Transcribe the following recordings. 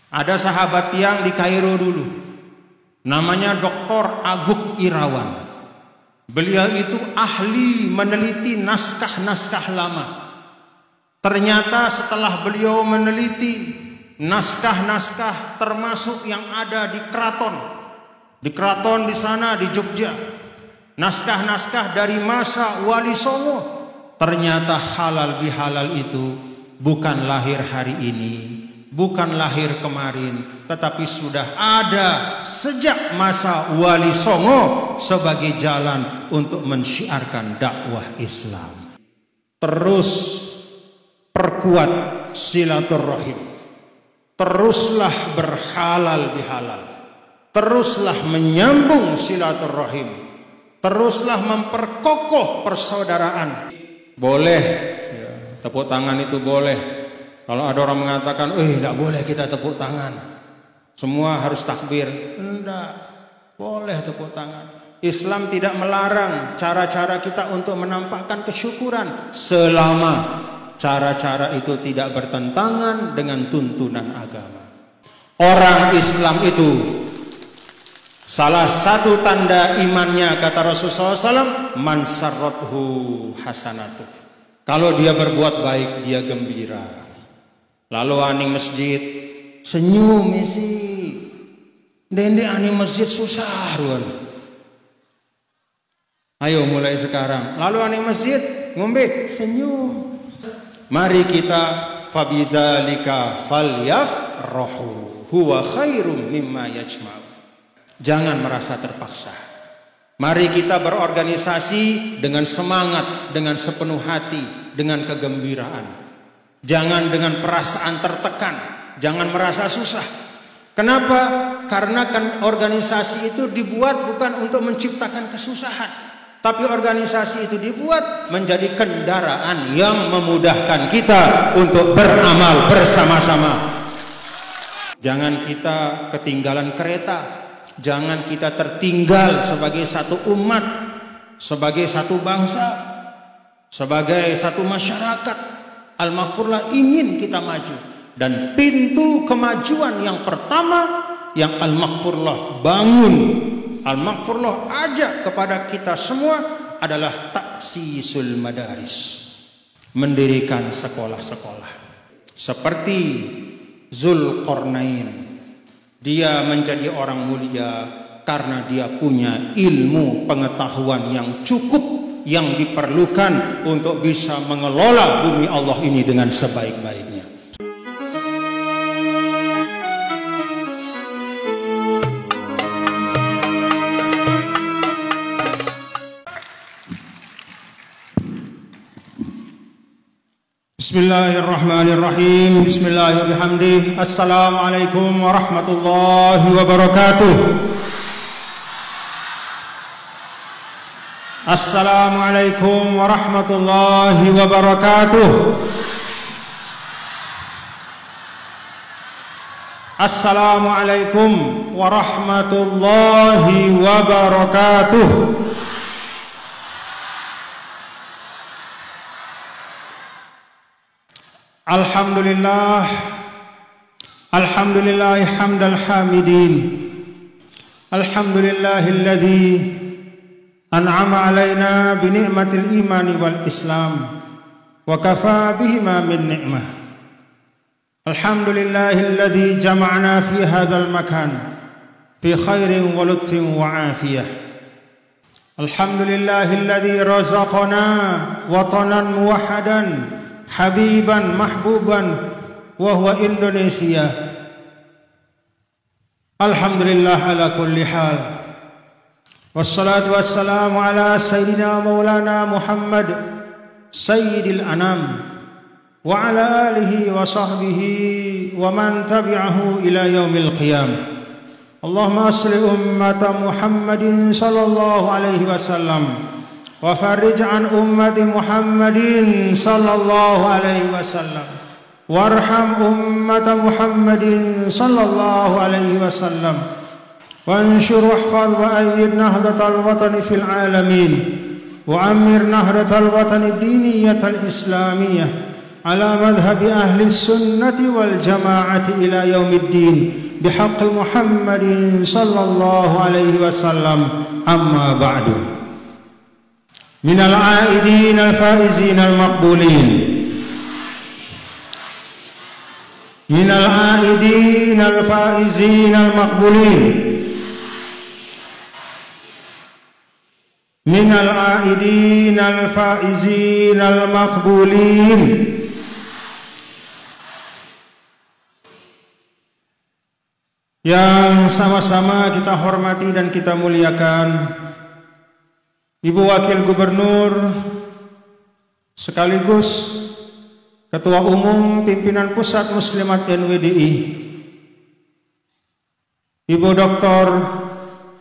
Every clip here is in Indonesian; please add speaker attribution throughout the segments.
Speaker 1: Ada sahabat yang di Kairo dulu, namanya Dr. Aguk Irawan. Beliau itu ahli meneliti naskah-naskah lama. Ternyata setelah beliau meneliti naskah-naskah termasuk yang ada di keraton di sana di Jogja, naskah-naskah dari masa Wali Songo, ternyata halal bihalal itu bukan lahir hari ini, bukan lahir kemarin, tetapi sudah ada sejak masa Wali Songo sebagai jalan untuk mensyiarkan dakwah Islam. Terus perkuat silaturahim, teruslah berhalal bihalal, teruslah menyambung silaturahim, teruslah memperkokoh persaudaraan. Boleh ya, tepuk tangan itu boleh. Kalau ada orang mengatakan, tidak boleh kita tepuk tangan, semua harus takbir. Enggak, boleh tepuk tangan. Islam tidak melarang cara-cara kita untuk menampakkan kesyukuran selama cara-cara itu tidak bertentangan dengan tuntunan agama. Orang Islam itu salah satu tanda imannya, kata Rasulullah SAW, man sarrathu hasanatuh. Kalau dia berbuat baik, dia gembira. Lalu aning masjid senyum isi, dende aning masjid susah ruan. Ayo mulai sekarang. Lalu aning masjid ngombe senyum. Mari kita fabidzalika falyafrahu huwa khairum mimma yajma'u. Jangan merasa terpaksa. Mari kita berorganisasi dengan semangat, dengan sepenuh hati, dengan kegembiraan. Jangan dengan perasaan tertekan, jangan merasa susah. Kenapa? Karena kan organisasi itu dibuat bukan untuk menciptakan kesusahan, tapi organisasi itu dibuat menjadi kendaraan yang memudahkan kita untuk beramal bersama-sama. Jangan kita ketinggalan kereta. Jangan kita tertinggal sebagai satu umat, sebagai satu bangsa, sebagai satu masyarakat. Al-Maghfurlah ingin kita maju. Dan pintu kemajuan yang pertama yang Al-Maghfurlah bangun, Al-Maghfurlah ajak kepada kita semua adalah ta'sisul madaris, mendirikan sekolah-sekolah. Seperti Zulqarnain, dia menjadi orang mulia karena dia punya ilmu pengetahuan yang cukup, yang diperlukan untuk bisa mengelola bumi Allah ini dengan sebaik-baiknya. Bismillahirrahmanirrahim. Bismillahirrahmanirrahim. Assalamualaikum warahmatullahi wabarakatuh. Assalamualaikum warahmatullahi wabarakatuh. Assalamualaikum warahmatullahi wabarakatuh. Alhamdulillah, alhamdulillah hamdal hamidin. Alhamdulillahilladzi an'ama alaina bi ni'matil imani wal islam wa kafa bihima min ni'mah. Alhamdulillahilladzi jama'ana fi hadzal makan fi khairin wa lutfin wa afiyah. Alhamdulillahilladzi razaqana watanan muwahhadan habiban mahbuban wa huwa Indonesia. Alhamdulillah ala kulli hal. Wassalatu wassalamu ala sayyidina maulana Muhammad sayyidil anam wa ala alihi wa sahbihi wa man tabi'ahu ila yaumil qiyam. Allahumma asli ummata Muhammadin sallallahu alaihi wasallam wa farij an ummati Muhammadin sallallahu alaihi wasallam warham ummata Muhammadin sallallahu alaihi wasallam وانشر واحفظ وأيد نهضة الوطن في العالمين وعمر نهضة الوطن الدينية الإسلامية ala madhhabi ahli sunnati wal jama'ati ila yaumiddin bihaqqi Muhammadin sallallahu alaihi wasallam, amma ba'du. Minal aidin al-faizin al-maqbulin, minal aidin al-faizin al-maqbulin, minal aidin al-faizin al-maqbulin, yang sama-sama kita hormati dan kita muliakan Ibu Wakil Gubernur sekaligus Ketua Umum Pimpinan Pusat Muslimat NWDI, Ibu Dr.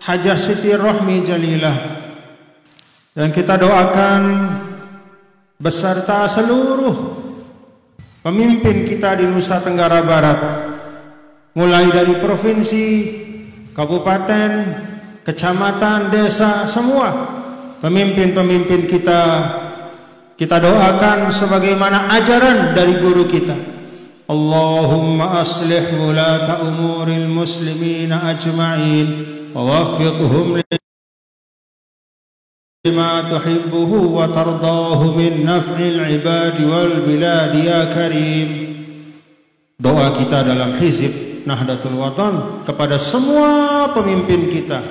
Speaker 1: Hajah Siti Rohmi Jalilah, dan kita doakan beserta seluruh pemimpin kita di Nusa Tenggara Barat, mulai dari provinsi, kabupaten, kecamatan, desa, semua pemimpin-pemimpin kita doakan sebagaimana ajaran dari guru kita. Allahumma aslih wulata umuril muslimina ajma'in wa waffiqhum lima tuhibbuhu wa tardahu min naf'il ibadi wal biladi ya karim. Doa kita dalam hizib Nahdlatul Watan kepada semua pemimpin kita,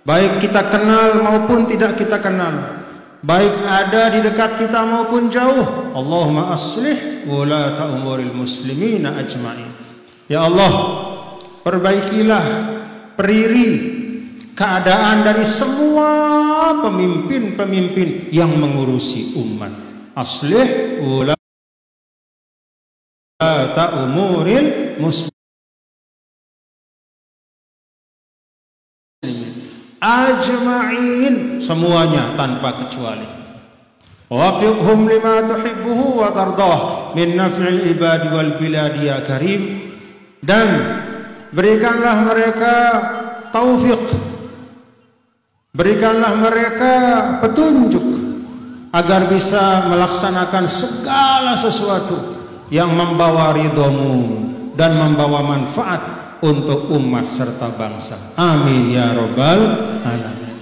Speaker 1: baik kita kenal maupun tidak kita kenal, baik ada di dekat kita maupun jauh. Allahumma aslih wulata umuril muslimina ajma'in. Ya Allah, perbaikilah, periri keadaan dari semua pemimpin-pemimpin yang mengurusi umat. Aslih wulata umuril muslimin ajma'in, semuanya tanpa kecuali. Wafiqhum lima tuhibbuhu wa tardah min naf'il ibadi wal biladi ya karim. Dan berikanlah mereka taufik, berikanlah mereka petunjuk agar bisa melaksanakan segala sesuatu yang membawa ridhamu dan membawa manfaat untuk umat serta bangsa. Amin ya rabbal alamin.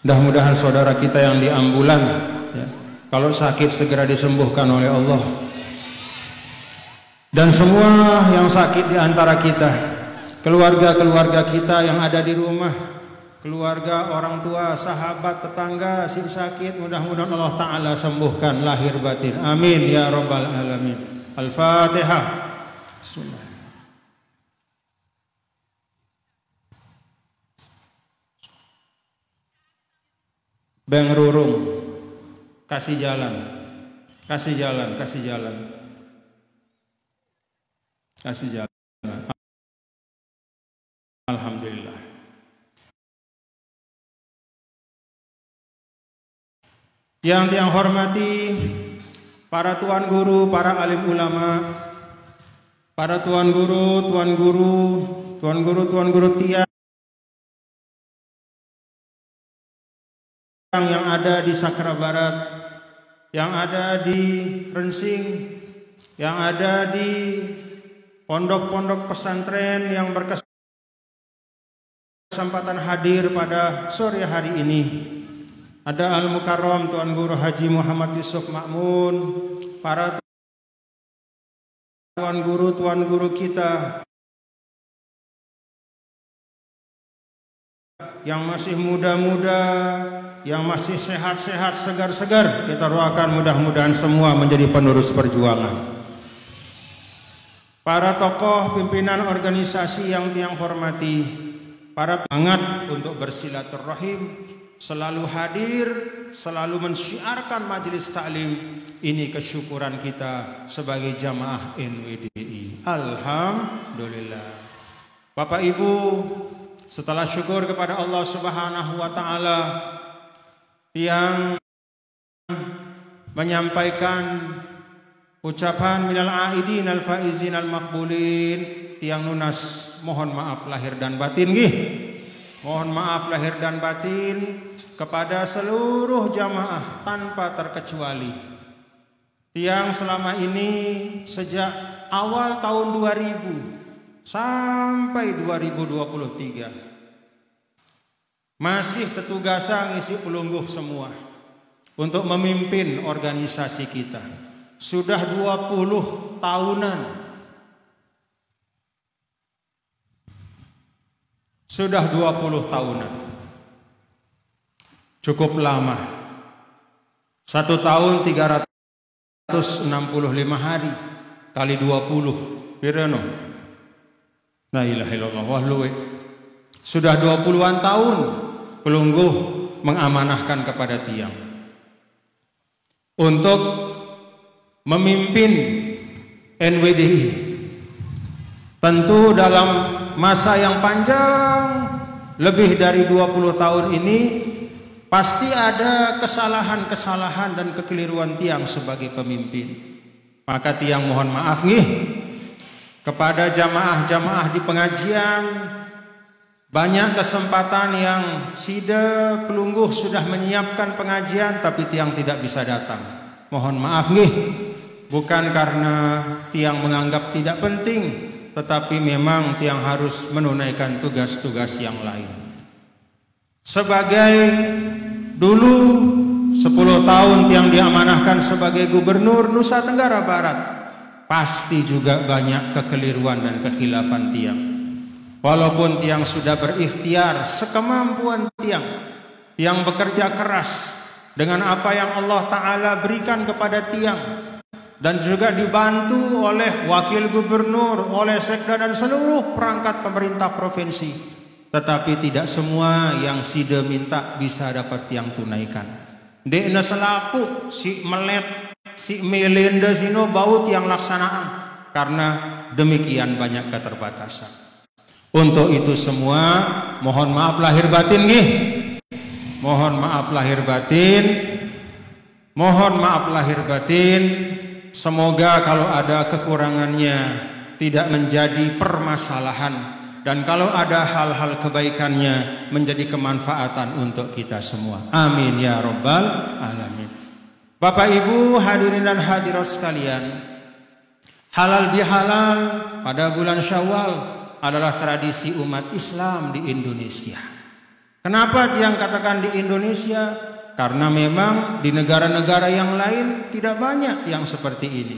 Speaker 1: Mudah-mudahan saudara kita yang di ambulan, ya, kalau sakit segera disembuhkan oleh Allah. Dan semua yang sakit di antara kita, keluarga-keluarga kita yang ada di rumah, keluarga, orang tua, sahabat, tetangga, si sakit, mudah-mudahan Allah Ta'ala sembuhkan lahir batin. Amin ya rabbal alamin. Al-Fatihah. Bismillah. Bang Rurung, kasih jalan, kasih jalan, kasih jalan, kasih jalan. Alhamdulillah. Yang hormati para tuan guru, para alim ulama, para tuan guru, tuan guru tiang yang ada di Sakra Barat, yang ada di Rensing, yang ada di pondok-pondok pesantren yang berkesempatan hadir pada sore hari ini. Ada Al-Mukarram Tuan Guru Haji Muhammad Yusuf Ma'mun, para tuan guru kita yang masih muda-muda, yang masih sehat-sehat, segar-segar, kita doakan mudah-mudahan semua menjadi penerus perjuangan. Para tokoh pimpinan organisasi yang tiang hormati, para pengangat untuk bersilaturahim, selalu hadir, selalu mensyiarkan majelis taklim. Ini kesyukuran kita sebagai jamaah NWDI. Alhamdulillah. Bapak Ibu, setelah syukur kepada Allah Subhanahu wa taala yang menyampaikan ucapan minal aidin al faizin al maqbulin, tiang lunas mohon maaf lahir dan batin nggih. Mohon maaf lahir dan batin kepada seluruh jamaah tanpa terkecuali. Tiang selama ini sejak awal tahun 2000 sampai 2023 masih tetugasa ngisi pelungguh semua untuk memimpin organisasi kita. Sudah 20 tahunan. Sudah 20 tahunan. Cukup lama. 1 tahun 365 hari kali 20. Pirano. La ilaha illallah wahluwe. Sudah 20-an tahun pelungguh mengamanahkan kepada tiang untuk memimpin NWDI. Tentu dalam masa yang panjang, lebih dari 20 tahun ini, pasti ada kesalahan-kesalahan dan kekeliruan tiang sebagai pemimpin. Maka tiang mohon maaf nih kepada jamaah-jamaah di pengajian. Banyak kesempatan yang sida pelungguh sudah menyiapkan pengajian, tapi tiang tidak bisa datang. Mohon maaf nih, bukan karena tiang menganggap tidak penting, tetapi memang tiang harus menunaikan tugas-tugas yang lain. Sebagai dulu 10 tahun tiang diamanahkan sebagai gubernur Nusa Tenggara Barat, pasti juga banyak kekeliruan dan kekhilafan tiang. Walaupun tiang sudah berikhtiar sekemampuan tiang bekerja keras dengan apa yang Allah Ta'ala berikan kepada tiang, dan juga dibantu oleh wakil gubernur, oleh sekda dan seluruh perangkat pemerintah provinsi. Tetapi tidak semua yang sida minta bisa dapat tiang tunaikan. Dekna selaku si melet, si melenda sino bau tiang laksanaan, karena demikian banyak keterbatasan. Untuk itu semua mohon maaf lahir batin nih. Mohon maaf lahir batin. Mohon maaf lahir batin. Semoga kalau ada kekurangannya tidak menjadi permasalahan, dan kalau ada hal-hal kebaikannya menjadi kemanfaatan untuk kita semua. Amin ya rabbal alamin. Bapak Ibu hadirin dan hadirat sekalian, halal bihalal pada bulan Syawal adalah tradisi umat Islam di Indonesia. Kenapa tiang katakan di Indonesia? Karena memang di negara-negara yang lain tidak banyak yang seperti ini.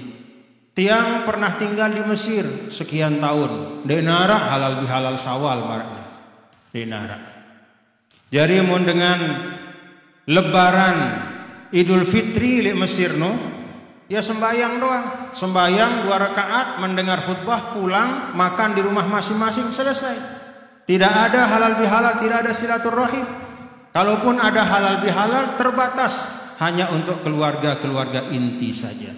Speaker 1: Tiang pernah tinggal di Mesir sekian tahun. Di nara halal bihalal Syawal marahnya. Di nara. Jadi mun dengan Lebaran Idul Fitri di Mesir no, ya sembahyang doang. Sembahyang 2 rakaat, mendengar khutbah, pulang, makan di rumah masing-masing, selesai. Tidak ada halal bihalal, tidak ada silaturahim. Kalaupun ada halal bihalal, terbatas hanya untuk keluarga-keluarga inti saja.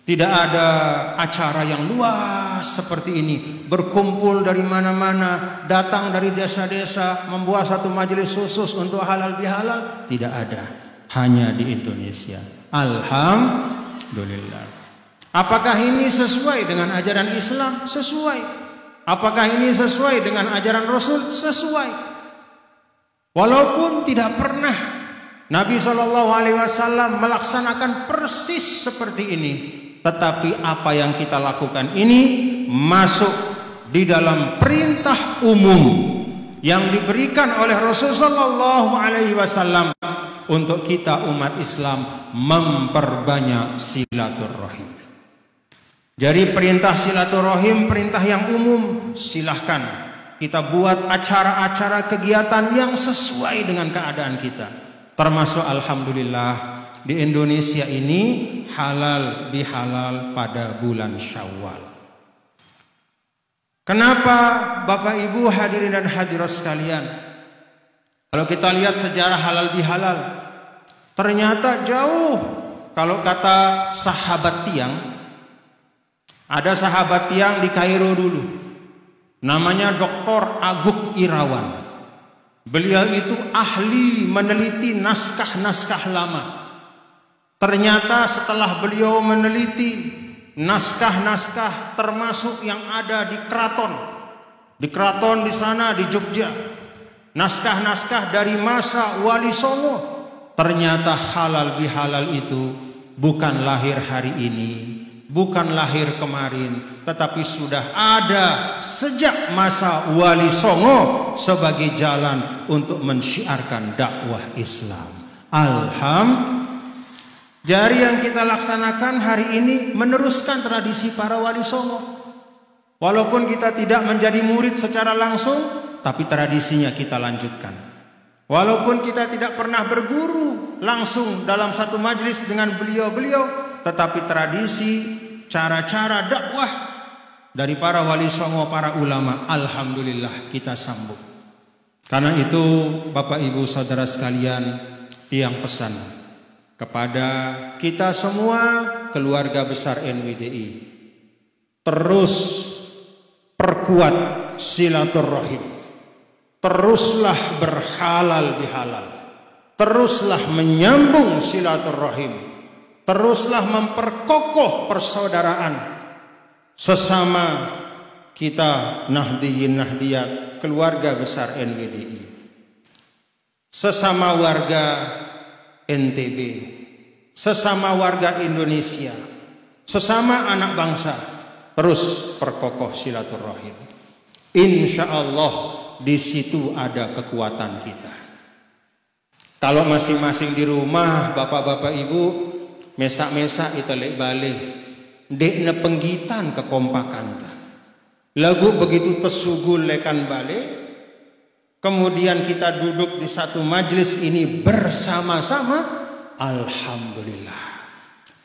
Speaker 1: Tidak ada acara yang luas seperti ini, berkumpul dari mana-mana, datang dari desa-desa, membuat satu majelis khusus untuk halal bihalal. Tidak ada, hanya di Indonesia. Alhamdulillah. Apakah ini sesuai dengan ajaran Islam? Sesuai. Apakah ini sesuai dengan ajaran Rasul? Sesuai. Walaupun tidak pernah Nabi SAW melaksanakan persis seperti ini, tetapi apa yang kita lakukan ini masuk di dalam perintah umum yang diberikan oleh Rasul SAW untuk kita umat Islam memperbanyak silaturahim. Jadi perintah silaturahim, perintah yang umum, silahkan kita buat acara-acara kegiatan yang sesuai dengan keadaan kita. Termasuk alhamdulillah di Indonesia ini halal bihalal pada bulan Syawal. Kenapa Bapak Ibu hadirin dan hadirat sekalian? Kalau kita lihat sejarah halal bihalal, ternyata jauh. Kalau kata sahabat tiang, ada sahabat tiang di Kairo dulu, namanya Dr. Aguk Irawan. Beliau itu ahli meneliti naskah-naskah lama. Ternyata setelah beliau meneliti naskah-naskah termasuk yang ada di keraton di sana di Jogja, naskah-naskah dari masa Wali Songo, ternyata halal bihalal itu bukan lahir hari ini, bukan lahir kemarin, tetapi sudah ada sejak masa Wali Songo sebagai jalan untuk mensyiarkan dakwah Islam. Jari yang kita laksanakan hari ini meneruskan tradisi para Wali Songo. Walaupun kita tidak menjadi murid secara langsung, tapi tradisinya kita lanjutkan. Walaupun kita tidak pernah berguru langsung dalam satu majelis dengan beliau-beliau, tetapi tradisi, cara-cara dakwah dari para Wali Songo, para ulama, alhamdulillah kita sambung. Karena itu Bapak Ibu Saudara sekalian, tiang pesan kepada kita semua keluarga besar NWDI, terus perkuat silaturahim, teruslah berhalal bihalal, teruslah menyambung silaturahim, teruslah memperkokoh persaudaraan sesama kita Nahdiyin Nahdiyat, keluarga besar NWDI, sesama warga NTB, sesama warga Indonesia, sesama anak bangsa, terus perkokoh silaturahim. Insya Allah di situ ada kekuatan kita. Kalau masing-masing di rumah, bapak-bapak ibu, mesak-mesak itu lek balik, dekne penggitan kekompakan ta. Lagu begitu tersugul lekan balik. Kemudian kita duduk di satu majelis ini bersama-sama, alhamdulillah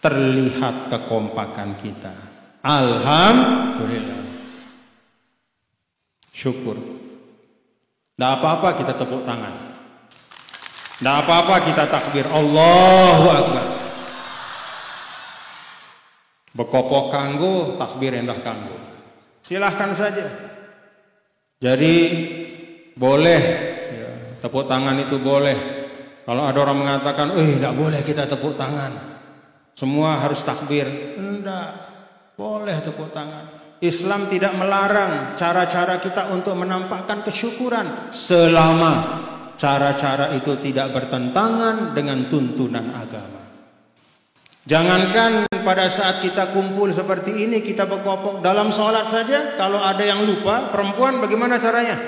Speaker 1: terlihat kekompakan kita. Alhamdulillah, syukur. Tidak apa-apa kita tepuk tangan, tidak apa-apa kita takbir, Allahu Akbar. Bekopok kanggo, takbir endah kanggo, silahkan saja. Jadi boleh ya, tepuk tangan itu boleh. Kalau ada orang mengatakan, tidak boleh kita tepuk tangan, semua harus takbir, enggak, boleh tepuk tangan. Islam tidak melarang cara-cara kita untuk menampakkan kesyukuran selama cara-cara itu tidak bertentangan dengan tuntunan agama. Jangankan pada saat kita kumpul seperti ini, kita berkopok dalam sholat saja, kalau ada yang lupa, perempuan bagaimana caranya?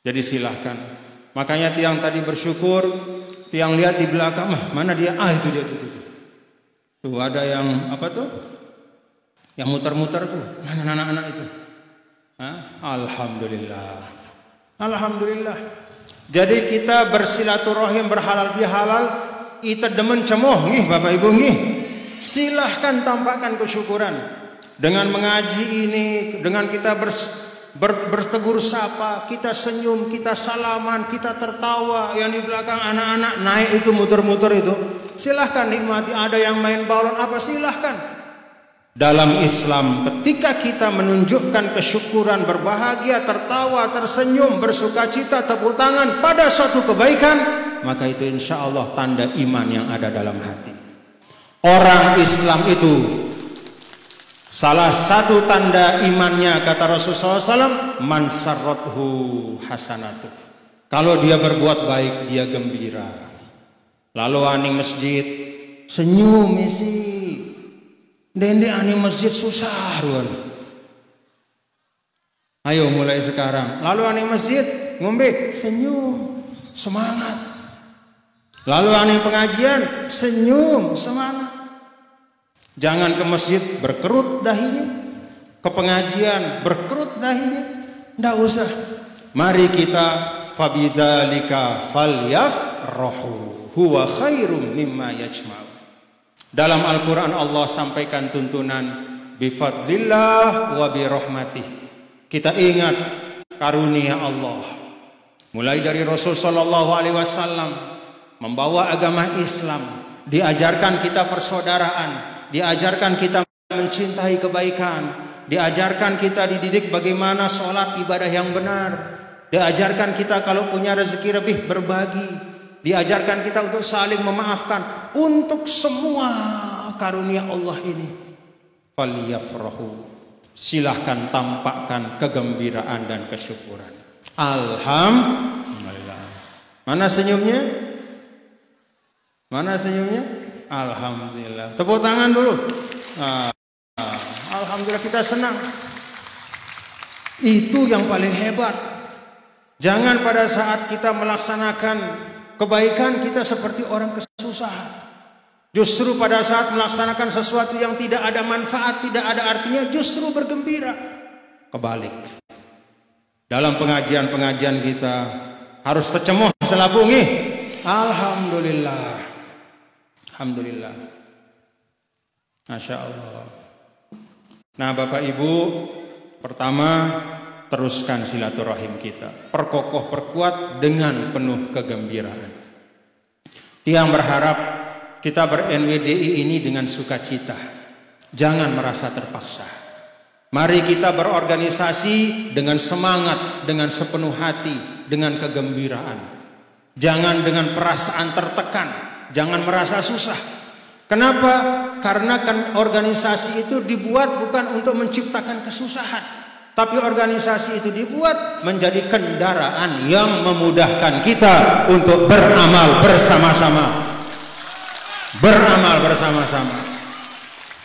Speaker 1: Jadi silahkan. Makanya tiang tadi bersyukur, tiang lihat di belakang, mana dia? Itu dia, itu. Tuh ada yang apa tuh? Yang muter-muter tuh. Mana anak-anak itu? Alhamdulillah. Alhamdulillah. Jadi kita bersilaturahim, berhalal bihalal, ita demen cemoh nih Bapak Ibu nih. Silahkan tampakkan kesyukuran dengan mengaji ini, dengan kita bertegur sapa, kita senyum, kita salaman, kita tertawa. Yang di belakang anak-anak naik itu muter-muter itu, silahkan nikmati. Ada yang main balon apa, silahkan. Dalam Islam, ketika kita menunjukkan kesyukuran, berbahagia, tertawa, tersenyum, bersukacita, tepuk tangan pada suatu kebaikan, maka itu insya Allah tanda iman yang ada dalam hati. Orang Islam itu salah satu tanda imannya, kata Rasulullah SAW, man sarrathu hasanatu. Kalau dia berbuat baik, dia gembira. Lalu aning masjid, senyum isi. Dende aning masjid susah ruan. Ayo mulai sekarang. Lalu aning masjid, ngombe, senyum, semangat. Lalu aning pengajian, senyum, semangat. Jangan ke masjid berkerut dahinya, ke pengajian berkerut dahinya, ndak usah. Mari kita fabidzalika falyafrahu huwa khairum mimma yajma'u. Dalam Al-Quran Allah sampaikan tuntunan bifadlillah wa birahmatih. Kita ingat karunia Allah. Mulai dari Rasul sallallahu alaihi wasallam membawa agama Islam, diajarkan kita persaudaraan, diajarkan kita mencintai kebaikan, diajarkan kita dididik bagaimana sholat ibadah yang benar, diajarkan kita kalau punya rezeki lebih berbagi, diajarkan kita untuk saling memaafkan. Untuk semua karunia Allah ini, falyafrahu, silahkan tampakkan kegembiraan dan kesyukuran. Alhamdulillah. Mana senyumnya? Mana senyumnya? Alhamdulillah. Tepuk tangan dulu. Alhamdulillah kita senang. Itu yang paling hebat. Jangan pada saat kita melaksanakan kebaikan kita seperti orang kesusahan. Justru pada saat melaksanakan sesuatu yang tidak ada manfaat, tidak ada artinya, justru bergembira. Kebalik. Dalam pengajian-pengajian kita harus tercemoh selabungi. Alhamdulillah. Alhamdulillah. Masya Allah. Nah Bapak Ibu, pertama teruskan silaturahim kita. Perkokoh, perkuat dengan penuh kegembiraan. Tiang berharap kita ber-NWDI ini dengan sukacita. Jangan merasa terpaksa. Mari kita berorganisasi dengan semangat, dengan sepenuh hati, dengan kegembiraan. Jangan dengan perasaan tertekan, jangan merasa susah. Kenapa? Karena kan organisasi itu dibuat bukan untuk menciptakan kesusahan, tapi organisasi itu dibuat menjadi kendaraan yang memudahkan kita untuk beramal bersama-sama. Beramal bersama-sama.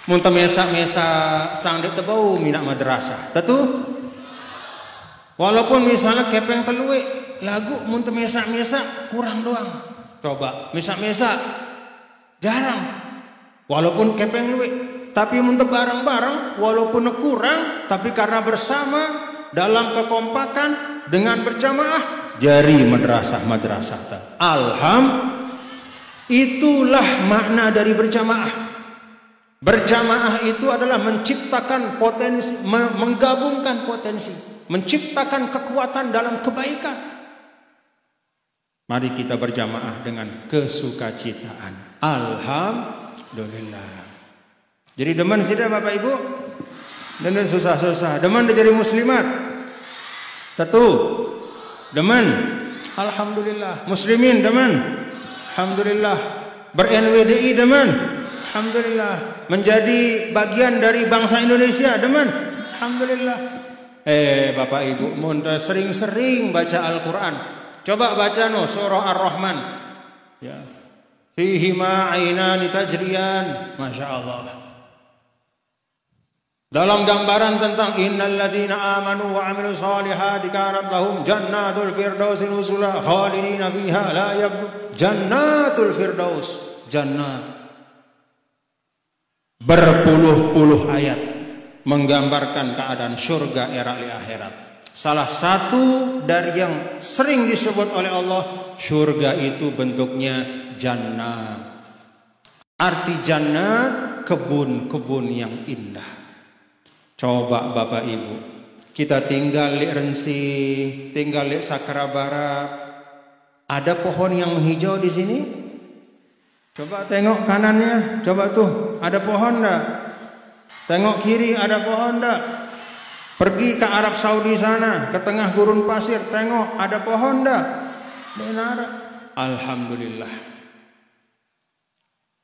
Speaker 1: Muntah mesa-mesa sang dek tebau minak madrasah. Tentu. Walaupun misalnya kepeng telue lagu muntah mesa-mesa kurang doang. Coba mesa-mesa jarang. Walaupun kepeng luwe, tapi muntah bareng-bareng walaupun kurang, tapi karena bersama dalam kekompakan dengan berjamaah jari madrasah-madrasah. Itulah makna dari berjamaah. Berjamaah itu adalah menciptakan potensi, menggabungkan potensi, menciptakan kekuatan dalam kebaikan. Mari kita berjamaah dengan kesukacitaan. Alhamdulillah. Jadi demen sudah Bapak Ibu, dan susah-susah. Demen jadi muslimat. Tentu. Demen. Alhamdulillah. Muslimin demen. Alhamdulillah. Ber-NWDI demen. Alhamdulillah. Menjadi bagian dari bangsa Indonesia demen. Alhamdulillah. Bapak Ibu, muntah sering-sering baca Al-Quran. Coba baca surah Ar-Rahman. Ya. Fihima ainani tajriyan. Masya Allah. Dalam gambaran tentang innal ladzina amanu wa amilus solihati kanat lahum jannatul firdausi nuzula khalidina fiha la yabghun. Jannatul firdaus, jannat. Berpuluh-puluh ayat menggambarkan keadaan surga era di akhirat. Salah satu dari yang sering disebut oleh Allah, surga itu bentuknya jannat. Arti jannat, kebun-kebun yang indah. Coba Bapak Ibu, kita tinggal di Rensing, tinggal di Sakrabara. Ada pohon yang hijau di sini? Coba tengok kanannya, coba tuh, ada pohon enggak? Tengok kiri, ada pohon enggak? Pergi ke Arab Saudi sana, ke tengah gurun pasir, tengok ada pohon enggak? Benar. Alhamdulillah.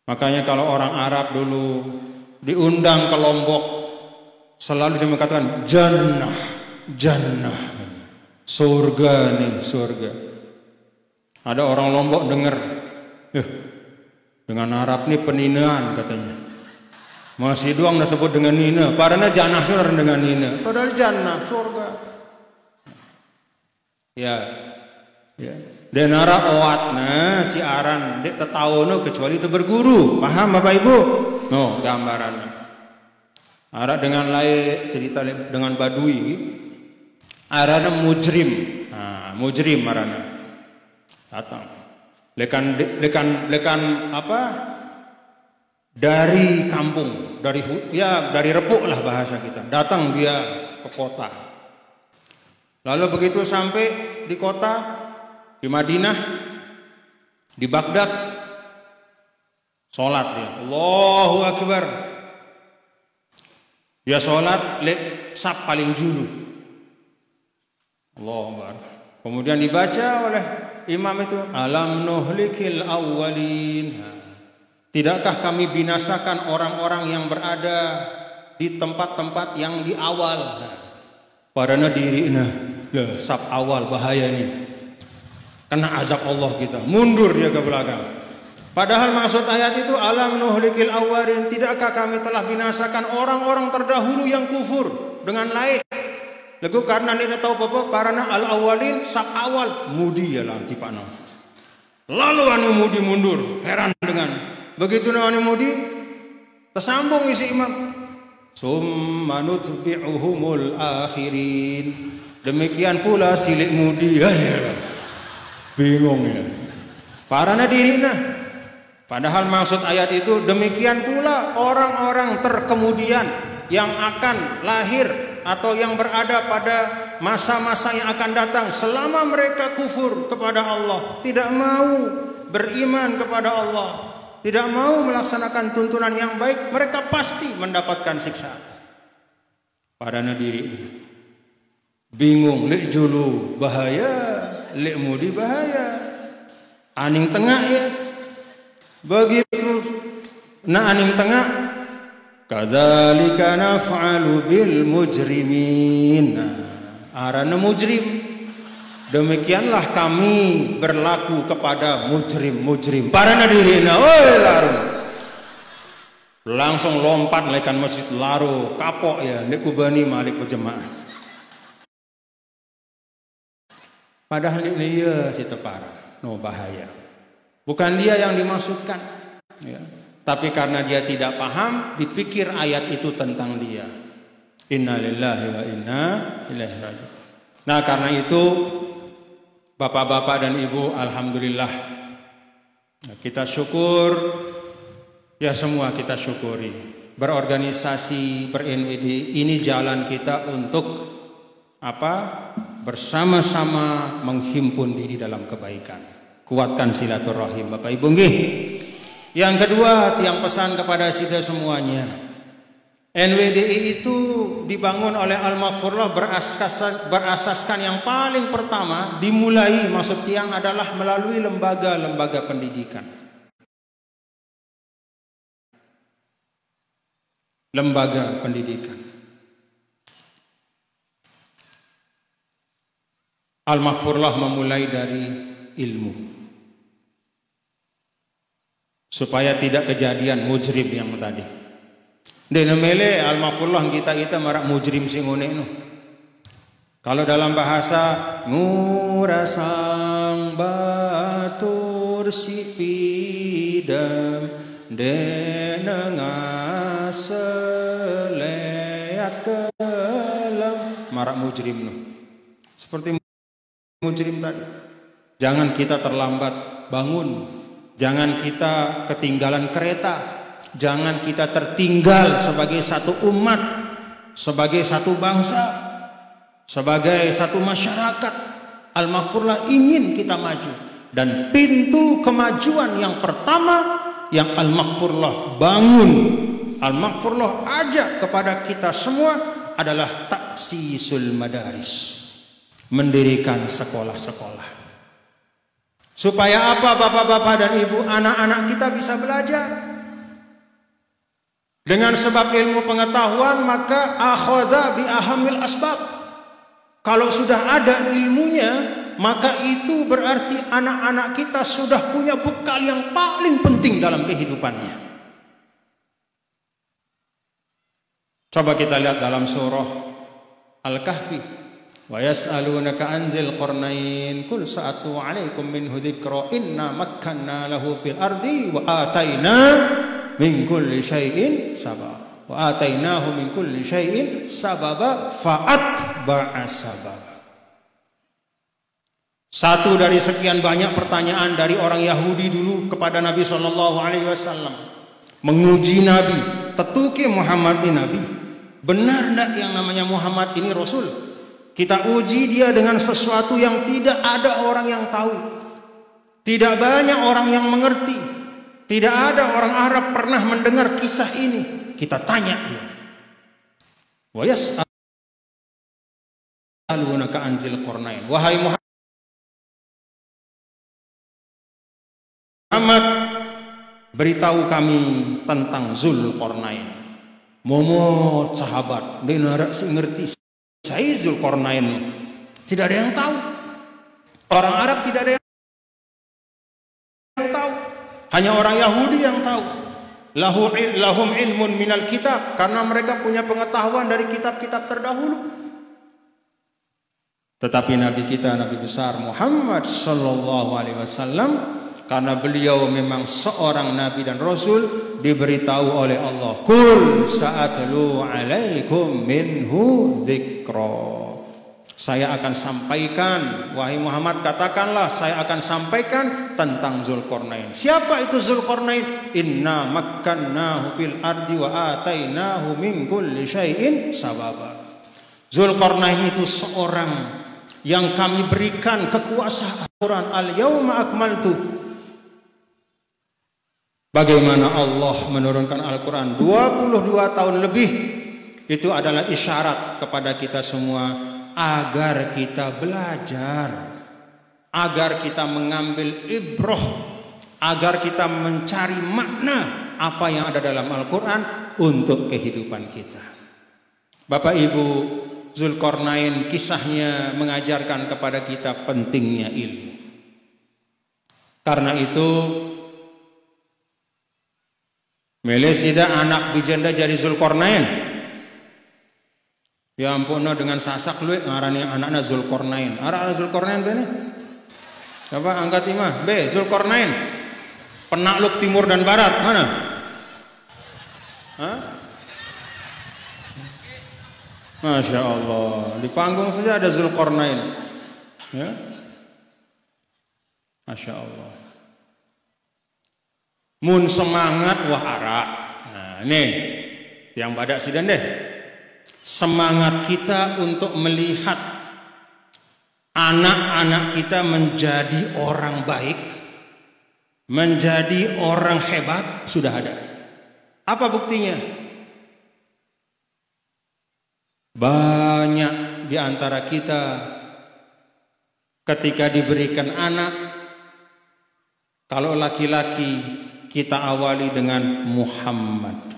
Speaker 1: Makanya kalau orang Arab dulu diundang ke Lombok, selalu dia mengatakan jannah, jannah, surga nih, surga. Ada orang Lombok dengar, dengan Arab nih peninaan katanya. Masih doang disebut dengan nina, padahal jannah surga dengan nina, padahal jannah surga. Ya, ya. Dan Arab awatna si aran dek tetawono kecuali itu berguru. Paham Bapak Ibu? No, gambarannya. Arab dengan lain cerita dengan Badui. Arana mujrim. Nah, mujrim arana. Datang. Lekan apa? Dari kampung, dari Repuk lah bahasa kita. Datang dia ke kota. Lalu begitu sampai di kota, di Madinah, di Baghdad, sholat dia. Allahu Akbar. Dia sholat saf paling dulu. Allahu Akbar. Kemudian dibaca oleh imam itu, alam nuhlikil awwalin. Tidakkah kami binasakan orang-orang yang berada di tempat-tempat yang di awal? Padahal diri saf awal bahaya nih. Kena azab Allah kita. Mundur dia ke belakang. Padahal maksud ayat itu alam nuhlikil awwalin, tidakkah kami telah binasakan orang-orang terdahulu yang kufur dengan lain. Lagu karena ini tahu apa parana al awwalin sak awal mudi ya lah tipana. Lalu anu mudi mundur, heran dengan begitu anu mudi tersambung isi imam. Summa nutbi'uhumul akhirin. Demikian pula silik mudi. Bingung ya. Parana dirina. Padahal maksud ayat itu demikian pula orang-orang terkemudian yang akan lahir atau yang berada pada masa-masa yang akan datang selama mereka kufur kepada Allah, tidak mau beriman kepada Allah, tidak mau melaksanakan tuntunan yang baik, mereka pasti mendapatkan siksa. Padahal diri bingung, lek julu bahaya, lek mudi bahaya, aning tengah ya. Begitu na aning tengah, kadzalika naf'alu bil mujrimin. Arana mujrim. Demikianlah kami berlaku kepada mujrim-mujrim. Parana dirina, oi laru. Langsung lompat lekan masjid laru, kapok ya, nek kubani malik berjemaah. Padahal ini ya si tepara, no bahaya. Bukan dia yang dimaksudkan, ya. Tapi karena dia tidak paham, dipikir ayat itu tentang dia. Inna lillahi wa inna ilaihi raji'un. Nah karena itu bapak-bapak dan ibu, alhamdulillah kita syukur, ya semua kita syukuri. Berorganisasi, ber-NWD, ini jalan kita untuk apa? Bersama-sama menghimpun diri dalam kebaikan. Kuatkan silaturahim Bapak Ibu nggih. Yang kedua, tiang pesan kepada kita semuanya. NWDI itu dibangun oleh Al-Maghfurlah berasaskan yang paling pertama dimulai maksud tiang adalah melalui lembaga-lembaga pendidikan. Lembaga pendidikan. Al-Maghfurlah memulai dari ilmu. Supaya tidak kejadian mujrim yang tadi. Dene mele al-Maghfurlah kita marak mujrim sing ngene no. Kalau dalam bahasa ngurasang batur sipidam denenga seleat kelam marak mujrim no. Seperti mujrim tadi. Jangan kita terlambat bangun. Jangan kita ketinggalan kereta. Jangan kita tertinggal sebagai satu umat, sebagai satu bangsa, sebagai satu masyarakat. Al-Maghfurlah ingin kita maju. Dan pintu kemajuan yang pertama yang Al-Maghfurlah bangun, Al-Maghfurlah ajak kepada kita semua adalah taksisul madaris. Mendirikan sekolah-sekolah. Supaya apa bapak-bapak dan ibu, anak-anak kita bisa belajar. Dengan sebab ilmu pengetahuan maka akhadha bi ahamil asbab. Kalau sudah ada ilmunya, maka itu berarti anak-anak kita sudah punya bekal yang paling penting dalam kehidupannya. Coba kita lihat dalam surah Al-Kahfi. Wa yas'alunaka anzil qarnain kul sa'atu 'alaikum minhu dzikra inna makkanna lahu fil ardi wa ataina min kulli syai'in sababa wa atainahu min kulli syai'in sababa fa'atba'a sababa. Satu dari sekian banyak pertanyaan dari orang Yahudi dulu kepada Nabi SAW, menguji Nabi, tetuke Muhammad ini Nabi, benar enggak yang namanya Muhammad ini Rasul? Kita uji dia dengan sesuatu yang tidak ada orang yang tahu. Tidak banyak orang yang mengerti. Tidak ada orang Arab pernah mendengar kisah ini. Kita tanya dia. Wa yas'alunaka anzil qarnain. Wahai Muhammad, beritahu kami tentang Zulkarnain. Momot sahabat, dia narak si ngerti. Saya Zulkarnain, tidak ada yang tahu. Orang Arab tidak ada yang tahu. Hanya orang Yahudi yang tahu. Lahum ilmun minal kitab, karena mereka punya pengetahuan dari kitab-kitab terdahulu. Tetapi Nabi kita, Nabi besar Muhammad sallallahu alaihi wasallam, karena beliau memang seorang nabi dan rasul, diberitahu oleh Allah, "Qul sa'atlu 'alaikum minhu dzikra." Saya akan sampaikan, wahai Muhammad, katakanlah, saya akan sampaikan tentang Zulkarnain. Siapa itu Zulkarnain? Inna makkannahu fil ardi wa atainahu min kulli syai'in sababa. Zulkarnain itu seorang yang kami berikan kekuasaan. Quran al-yauma akmaltu. Bagaimana Allah menurunkan Al-Quran 22 tahun lebih, itu adalah isyarat kepada kita semua agar kita belajar, agar kita mengambil ibrah, agar kita mencari makna apa yang ada dalam Al-Quran untuk kehidupan kita. Bapak Ibu, Zulkarnain kisahnya mengajarkan kepada kita pentingnya ilmu. Karena itu Melesida anak bijanda jadi Zulkarnain. Ya ampun, dengan sasak lu ngarani anaknya Zulkarnain. Arah Zulkarnain tadi. Coba angkat imah. B. Zulkarnain. Penakluk timur dan barat. Mana? Hah? Masya Allah. Di panggung saja ada Zulkarnain. Ya. Masya Allah. Mun semangat wah arak. Nah ini yang badak sidan deh. Semangat kita untuk melihat anak-anak kita menjadi orang baik, menjadi orang hebat, sudah ada. Apa buktinya? Banyak di antara kita ketika diberikan anak, kalau laki-laki kita awali dengan Muhammad.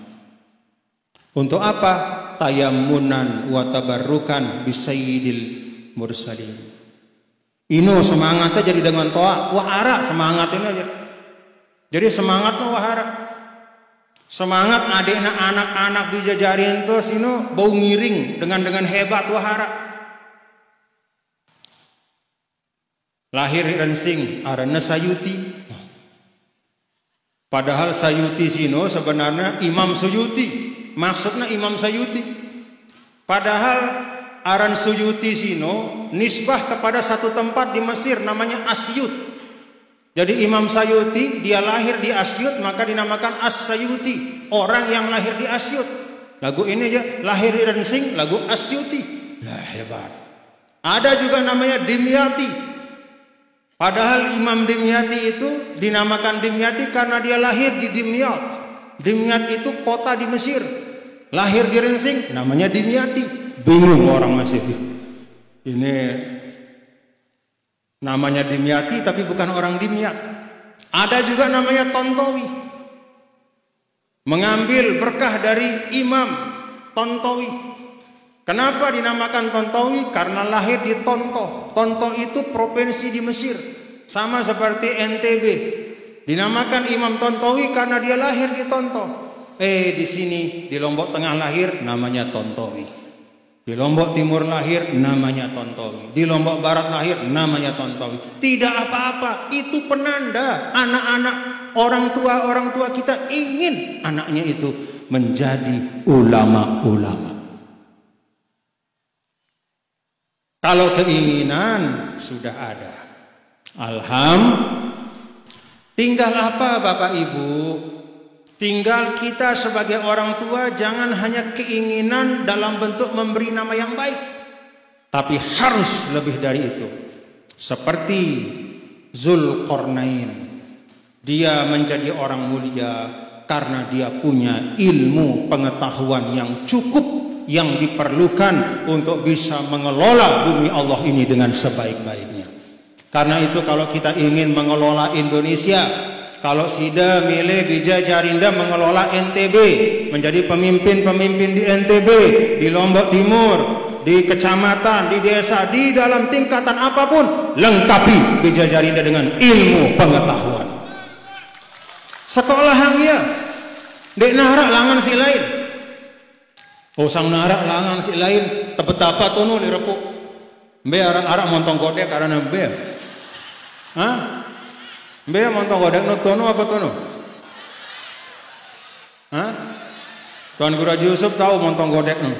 Speaker 1: Untuk apa? Tayammunan wa tabarrukan bisayyidil mursalin. Ino semangatnya jadi dengan toa, wah arak semangat ini aja. Jadi semangatnya wah arak. Semangat adikna anak-anak dijajarin tuh sino bau ngiring dengan hebat wah arak. Lahir dan sing arana Sayuti. Padahal Sayuti sino sebenarnya Imam Suyuti. Maksudnya Imam Sayuti. Padahal aran Suyuti sino nisbah kepada satu tempat di Mesir namanya Asyut. Jadi Imam Sayuti dia lahir di Asyut, maka dinamakan As-Sayuti, orang yang lahir di Asyut. Lagu ini aja lahir dan sing lagu Asyuti. Lah hebat. Ada juga namanya Dimyati. Padahal Imam Dimyati itu dinamakan Dimyati karena dia lahir di Dimyat. Dimyat itu kota di Mesir. Lahir di Rinsing namanya Dimyati. Bingung orang Mesir. Ini namanya Dimyati tapi bukan orang Dimyat. Ada juga namanya Tontowi. Mengambil berkah dari Imam Tontowi. Kenapa dinamakan Tontowi? Karena lahir di Tonto. Tonto itu provinsi di Mesir. Sama seperti NTB. Dinamakan Imam Tontowi karena dia lahir di Tonto. Di sini di Lombok Tengah lahir namanya Tontowi. Di Lombok Timur lahir namanya Tontowi. Di Lombok Barat lahir namanya Tontowi. Tidak apa-apa, itu penanda anak-anak orang tua kita ingin anaknya itu menjadi ulama-ulama. Kalau keinginan sudah ada. Tinggal apa Bapak Ibu? Tinggal kita sebagai orang tua jangan hanya keinginan dalam bentuk memberi nama yang baik, tapi harus lebih dari itu. Seperti Zulkarnain, dia menjadi orang mulia karena dia punya ilmu pengetahuan yang cukup, yang diperlukan untuk bisa mengelola bumi Allah ini dengan sebaik-baiknya. Karena itu kalau kita ingin mengelola Indonesia, kalau Sida milih Bija Jarinda mengelola NTB, menjadi pemimpin-pemimpin di NTB, di Lombok Timur, di kecamatan, di desa, di dalam tingkatan apapun, lengkapi Bija Jarinda dengan ilmu pengetahuan. Sekolah hang ya. Dek narak langan si lain. Oh sang narak langan si lain. Tebetapa tono li repuk. Mbe arak montong godek karena mbe. Hah? Mbe montong godek no tono apa tono? Hah? Tuan Guru Haji Yusuf tahu montong godek no.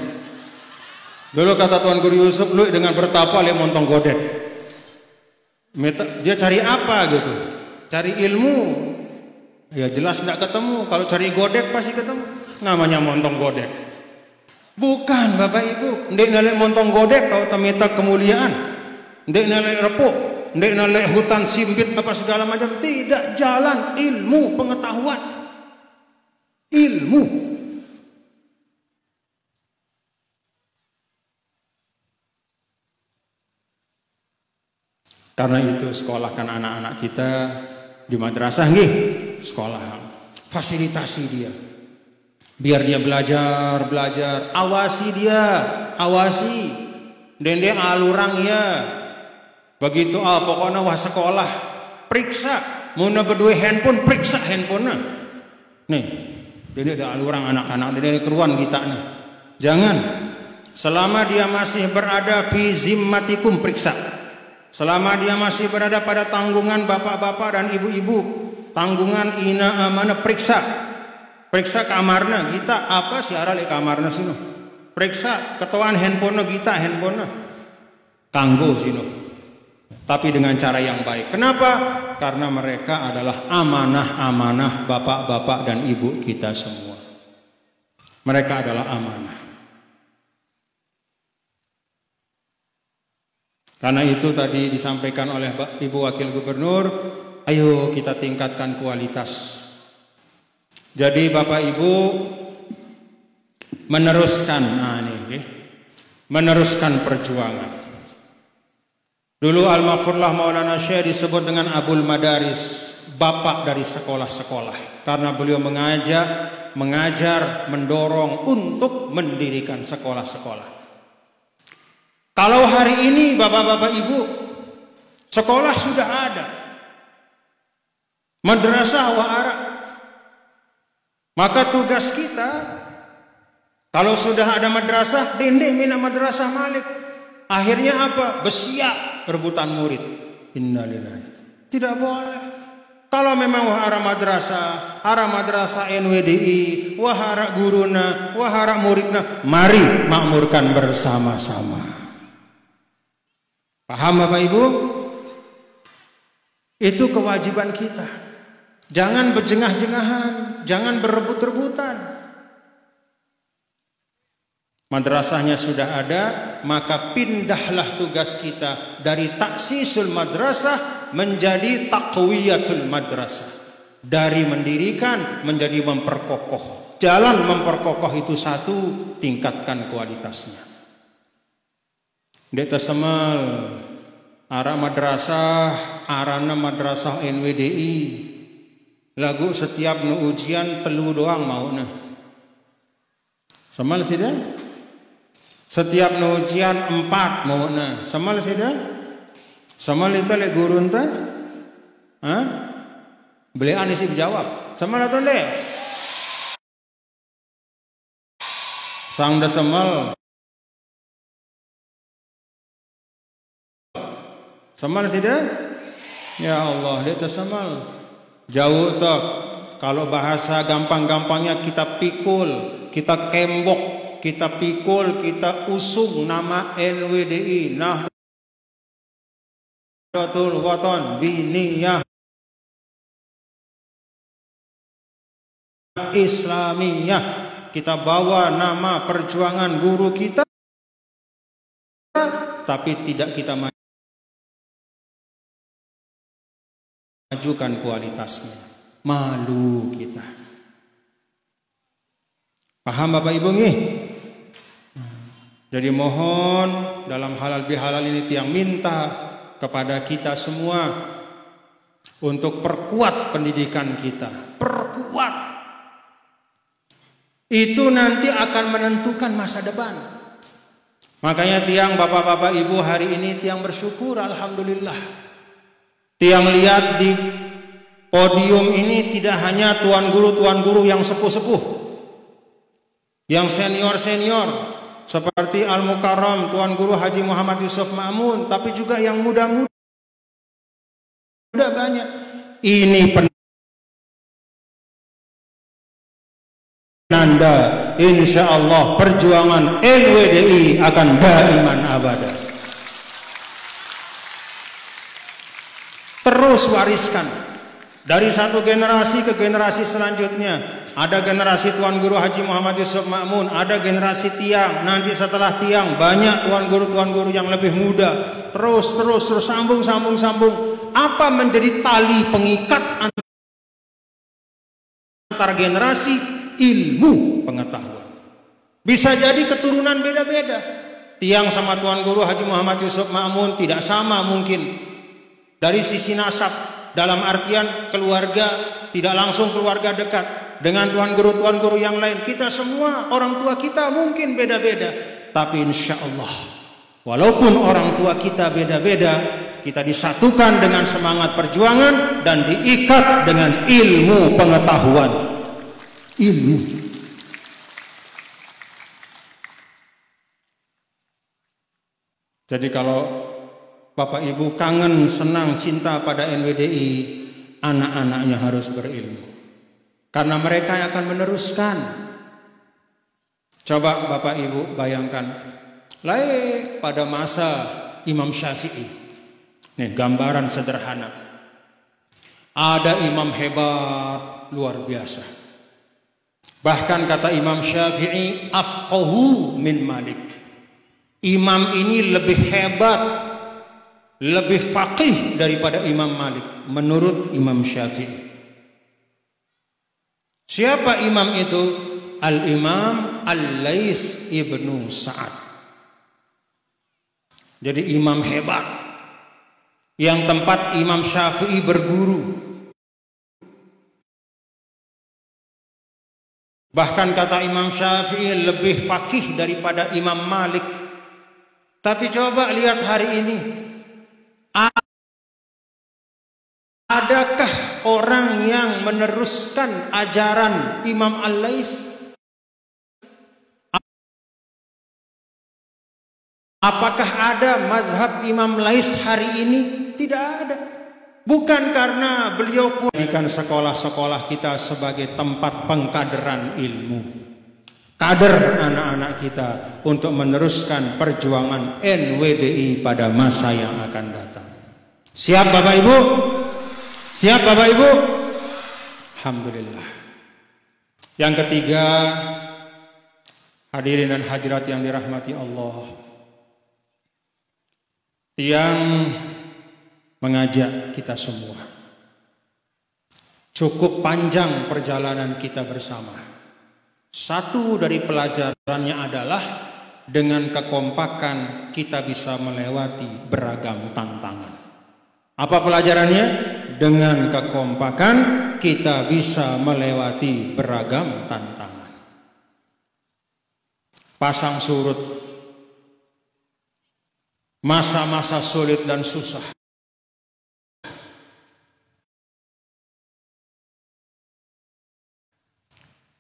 Speaker 1: Dulu kata Tuan Guru Yusuf, lu dengan bertapa lihat montong godek. Dia cari apa gitu? Cari ilmu. Ya jelas tidak ketemu. Kalau cari godek pasti ketemu. Namanya montong godek. Bukan Bapak Ibu. Ndek nalek montong godek kau temita kemuliaan. Ndek nalek repuk. Ndek nalek hutan simbit apa segala macam. Tidak, jalan ilmu pengetahuan. Ilmu. Karena itu sekolahkan anak-anak kita di madrasah nggih, sekolah. Fasilitasi dia. Biar dia belajar, awasi dia, awasi. Dan dia alurang ya. Begitu pokoknya wah sekolah, periksa. Muna berdua handphone, periksa handphone-nya. Nih, jadi ada alurang anak-anak dari keruan kita nih. Jangan. Selama dia masih berada fi zimmatikum, periksa. Selama dia masih berada pada tanggungan bapak-bapak dan ibu-ibu, tanggungan ina amanah, periksa. Periksa kamarnya kita apa sih arah di kamarnya sini. Periksa ketuaan handphone kita, handphone kanggo sini. Tapi dengan cara yang baik. Kenapa? Karena mereka adalah amanah-amanah bapak-bapak dan ibu kita semua. Mereka adalah amanah. Karena itu tadi disampaikan oleh Ibu Wakil Gubernur, ayo kita tingkatkan kualitas. Jadi Bapak Ibu meneruskan, meneruskan perjuangan. Dulu Al-Maghfurlah Maulana Syekh disebut dengan Abul Madaris, bapak dari sekolah-sekolah. Karena beliau mengajar, mendorong untuk mendirikan sekolah-sekolah. Kalau hari ini bapak-bapak ibu, sekolah sudah ada, madrasah wa arak, maka tugas kita, kalau sudah ada madrasah, dinding mina madrasah malik, akhirnya apa? Besiak rebutan murid. Innalillahi. Tidak boleh. Kalau memang wahara madrasah NWDI, wahara guruna, wahara muridna, mari makmurkan bersama-sama. Paham Bapak Ibu? Itu kewajiban kita. Jangan berjengah-jengahan, jangan berebut-rebutan. Madrasahnya sudah ada, maka pindahlah tugas kita dari taksisul madrasah menjadi taqwiyatul madrasah. Dari mendirikan menjadi memperkokoh. Jalan memperkokoh itu satu, tingkatkan kualitasnya. Dek tersemal arah madrasah, arana madrasah NWDI. Lagu setiap nu ujian telu doang mau nah. Semal sih dah. Setiap nu ujian 4 mau nah. Semal sih dah. Semal itu le guru entah. Hah? Beliau sih jawab. Semal atau le? Sang dah semal. Semal sih dah? Ya Allah, dia tersemal. Jauh toh. Kalau bahasa gampang-gampangnya kita pikul, kita kembok, kita pikul, kita usung nama NWDI, Nahdlatul Wathon Biniyah Islamiyah. Kita bawa nama perjuangan guru kita, tapi tidak kita majukan kualitasnya. Malu kita. Paham Bapak Ibu nih? Jadi mohon dalam halal bihalal ini tiang minta kepada kita semua untuk perkuat pendidikan kita. Perkuat. Itu nanti akan menentukan masa depan. Makanya tiang bapak-bapak ibu hari ini tiang bersyukur, alhamdulillah. Tiang lihat di Podium ini tidak hanya tuan guru yang sepuh-sepuh, yang senior-senior seperti Al-Mukarram Tuan Guru Haji Muhammad Yusuf Ma'mun, tapi juga yang muda-muda banyak. Ini penanda insya Allah perjuangan NWDI akan daiman abada. Terus wariskan dari satu generasi ke generasi selanjutnya. Ada generasi Tuan Guru Haji Muhammad Yusuf Ma'mun, ada generasi Tiang, nanti setelah Tiang banyak tuan guru yang lebih muda. Terus sambung. Apa menjadi tali pengikat antara generasi? Ilmu pengetahuan. Bisa jadi keturunan beda-beda. Tiang sama Tuan Guru Haji Muhammad Yusuf Ma'mun tidak sama mungkin dari sisi nasab, dalam artian keluarga, tidak langsung keluarga dekat. Dengan tuan guru yang lain, kita semua orang tua kita mungkin beda-beda, tapi insya Allah walaupun orang tua kita beda-beda, kita disatukan dengan semangat perjuangan dan diikat dengan ilmu pengetahuan. Ilmu. Jadi kalau Bapak Ibu kangen, senang, cinta pada NWDI, anak-anaknya harus berilmu. Karena mereka yang akan meneruskan. Coba Bapak Ibu bayangkan, pada masa Imam Syafi'i. Nih gambaran sederhana. Ada imam hebat luar biasa. Bahkan kata Imam Syafi'i, afqahu min Malik. Imam ini lebih hebat, lebih faqih daripada Imam Malik menurut Imam Syafi'i. Siapa imam itu? Al-Imam Al-Laits ibnu Sa'ad. Jadi imam hebat yang tempat Imam Syafi'i berguru. Bahkan kata Imam Syafi'i lebih faqih daripada Imam Malik. Tapi coba lihat hari ini, adakah orang yang meneruskan ajaran Imam Al-Laits? Apakah ada mazhab Imam Laits hari ini? Tidak ada. Bukan karena beliau menjadikan sekolah-sekolah kita sebagai tempat pengkaderan ilmu. Kader anak-anak kita untuk meneruskan perjuangan NWDI pada masa yang akan datang. Siap Bapak Ibu? Siap Bapak Ibu? Alhamdulillah. Yang ketiga, hadirin dan hadirat yang dirahmati Allah, yang mengajak kita semua. Cukup panjang perjalanan kita bersama. Satu dari pelajarannya adalah dengan kekompakan kita bisa melewati beragam tantangan. Apa pelajarannya? Dengan kekompakan kita bisa melewati beragam tantangan. Pasang surut, masa-masa sulit dan susah,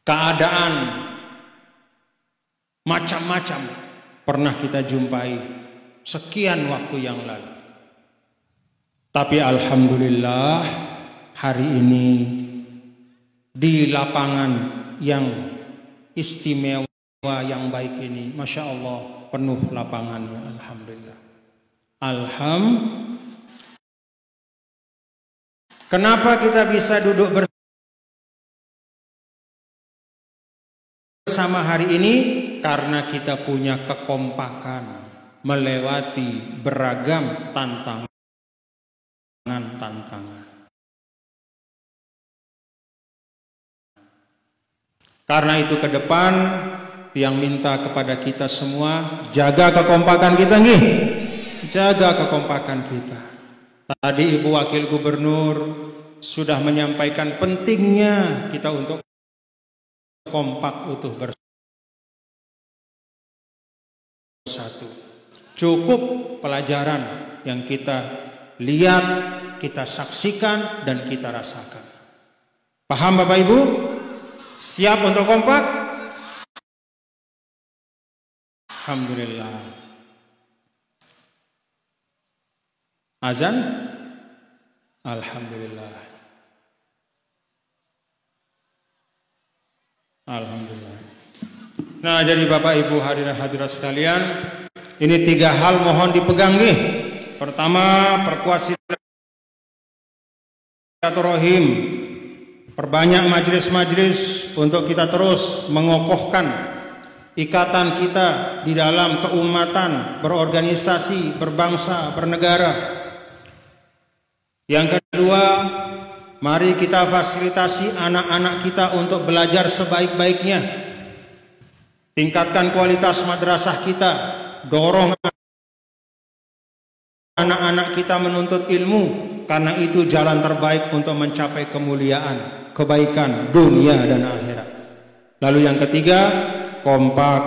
Speaker 1: keadaan macam-macam pernah kita jumpai sekian waktu yang lalu. Tapi alhamdulillah hari ini di lapangan yang istimewa yang baik ini, Masya Allah, penuh lapangannya. Alhamdulillah. Kenapa kita bisa duduk bersama hari ini? Karena kita punya kekompakan melewati beragam tantangan. Karena itu ke depan yang minta kepada kita semua, jaga kekompakan kita nih. Jaga kekompakan kita. Tadi Ibu Wakil Gubernur sudah menyampaikan pentingnya kita untuk kompak utuh bersatu. Cukup pelajaran yang kita lihat kita saksikan dan kita rasakan. Paham Bapak Ibu? Siap untuk kompak? Alhamdulillah. Azan? Alhamdulillah. Alhamdulillah. Nah, jadi Bapak Ibu hadirin hadirat sekalian, ini 3 hal mohon dipegang nih. Pertama, perkuat silaturahim, perbanyak majelis-majelis untuk kita terus mengokohkan ikatan kita di dalam keumatan, berorganisasi, berbangsa, bernegara. Yang kedua, mari kita fasilitasi anak-anak kita untuk belajar sebaik-baiknya. Tingkatkan kualitas madrasah kita, dorong anak-anak kita menuntut ilmu, karena itu jalan terbaik untuk mencapai kemuliaan, kebaikan dunia dan akhirat. Lalu yang ketiga, kompak,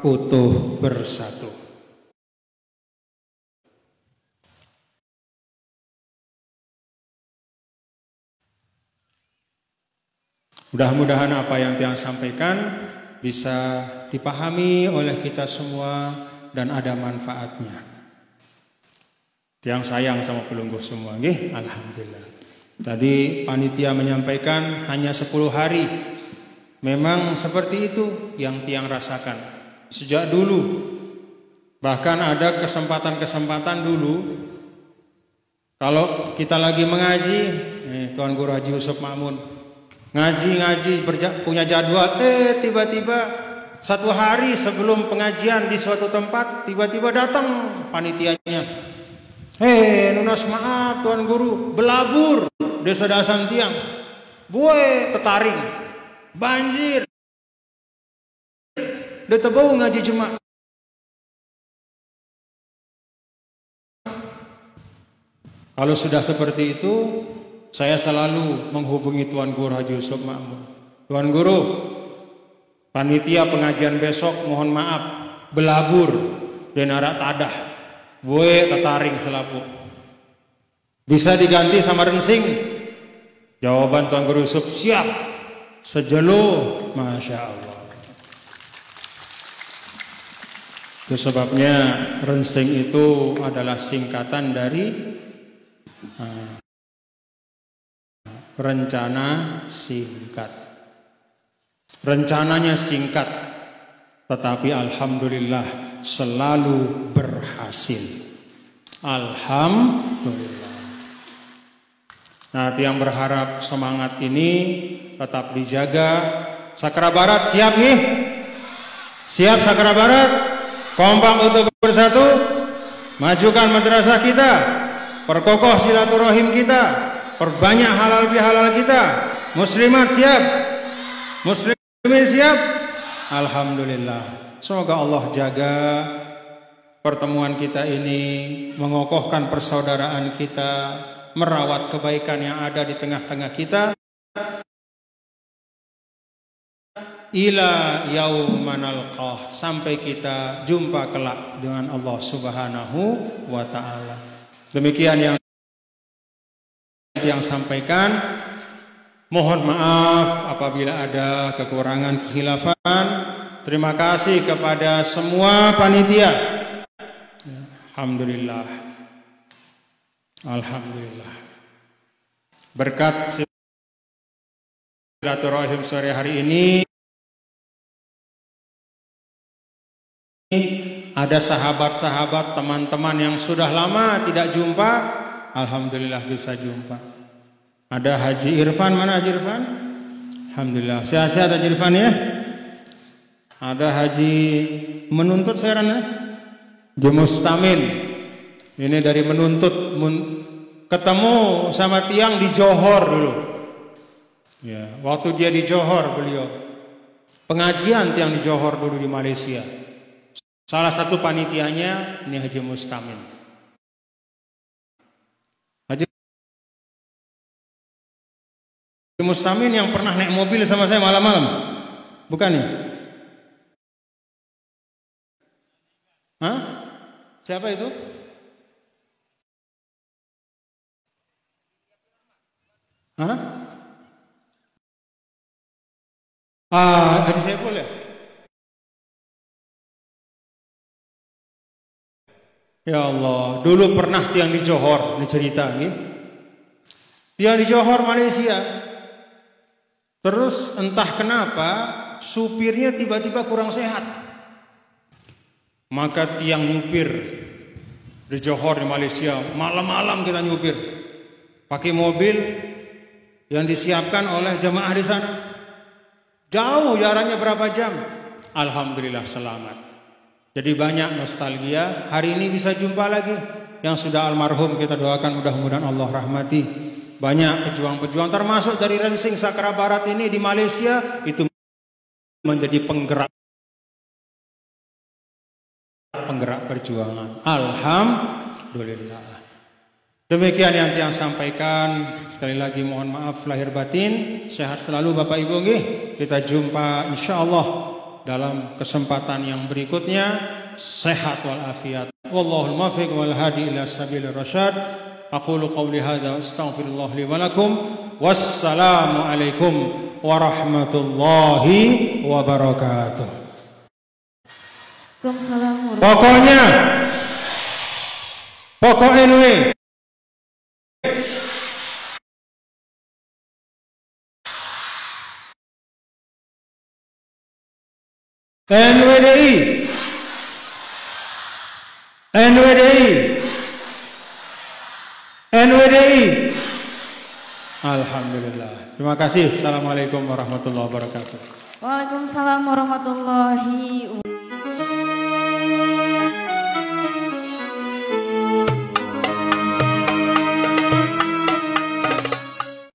Speaker 1: utuh, bersatu. Mudah-mudahan apa yang Tiang sampaikan bisa dipahami oleh kita semua dan ada manfaatnya. Tiang sayang sama pelungguh semua, nggih, alhamdulillah. Tadi panitia menyampaikan hanya 10 hari. Memang seperti itu yang Tiang rasakan sejak dulu. Bahkan ada kesempatan-kesempatan dulu kalau kita lagi mengaji, Tuan Guru Haji Yusuf Ma'mun ngaji punya jadwal, tiba-tiba 1 hari sebelum pengajian di suatu tempat tiba-tiba datang panitianya. Nunas maaf Tuan Guru, belabur desa Dasan Tiang, buai tetaring, banjir, detebau ngaji Jumat. Kalau sudah seperti itu, saya selalu menghubungi Tuan Guru Haji Yusuf Ma'mun. Tuan Guru, panitia pengajian besok mohon maaf, belabur denara tadah, buai tetaring selapu. Bisa diganti sama rensing? Jawaban Tuan Guru Yusuf, siap. Sejelo, Masya Allah. Itu sebabnya rensing itu adalah singkatan dari rencana singkat. Rencananya singkat, tetapi alhamdulillah selalu berhasil. Alhamdulillah. Nah, Tiang berharap semangat ini tetap dijaga. Sakra Barat siap nih? Siap Sakra Barat? Kompak untuk bersatu, majukan madrasah kita, perkokoh silaturahim kita, perbanyak halal bihalal kita. Muslimat siap? Muslimin siap? Alhamdulillah. Semoga Allah jaga pertemuan kita ini, mengokohkan persaudaraan kita, merawat kebaikan yang ada di tengah-tengah kita. Ila yaumanal qah, sampai kita jumpa kelak dengan Allah Subhanahu wa taala. Demikian yang sampaikan. Mohon maaf apabila ada kekurangan kekhilafan. Terima kasih kepada semua panitia. Alhamdulillah. Alhamdulillah. Berkat silaturahim sore hari ini, ada sahabat-sahabat, teman-teman yang sudah lama tidak jumpa, alhamdulillah bisa jumpa. Ada Haji Irfan, mana Haji Irfan? Alhamdulillah, sehat-sehat Haji Irfan ya. Ada Haji Menuntut sekarang ya, Haji Mustamin. Ini dari Menuntut, ketemu sama Tiang di Johor dulu. Ya, waktu dia di Johor beliau pengajian Tiang di Johor dulu di Malaysia. Salah satu panitianya ini Haji Mustamin. Haji Mustamin yang pernah naik mobil sama saya malam-malam, bukan ya? Hah? Siapa itu? Hah? Haji Saiful ya? Ya Allah, dulu pernah tiang di Johor, ini cerita nih. Tiang di Johor, Malaysia. Terus entah kenapa supirnya tiba-tiba kurang sehat. Maka tiang nyupir di Johor di Malaysia, malam-malam kita nyupir. Pakai mobil yang disiapkan oleh jamaah di sana. Jauh jaraknya berapa jam? Alhamdulillah selamat. Jadi banyak nostalgia. Hari ini bisa jumpa lagi yang sudah almarhum, kita doakan mudah-mudahan Allah rahmati. Banyak pejuang-pejuang termasuk dari Rensing Sakra Barat ini di Malaysia itu menjadi penggerak perjuangan. Alhamdulillah. Demikian yang sampaikan. Sekali lagi mohon maaf lahir batin. Sehat selalu Bapak Ibu nggih. Kita jumpa insyaallah dalam kesempatan yang berikutnya. Sehat walafiat. Wallahul muwaffiq wal hadi ila sabilir rasyad. Aqulu qawli hadza astaghfirullah li wa lakum. Wassalamu alaikum warahmatullahi wabarakatuh. Pokoknya pokok NW NWDI Alhamdulillah. Terima kasih. Assalamualaikum warahmatullahi wabarakatuh.
Speaker 2: Waalaikumsalam warahmatullahi wabarakatuh.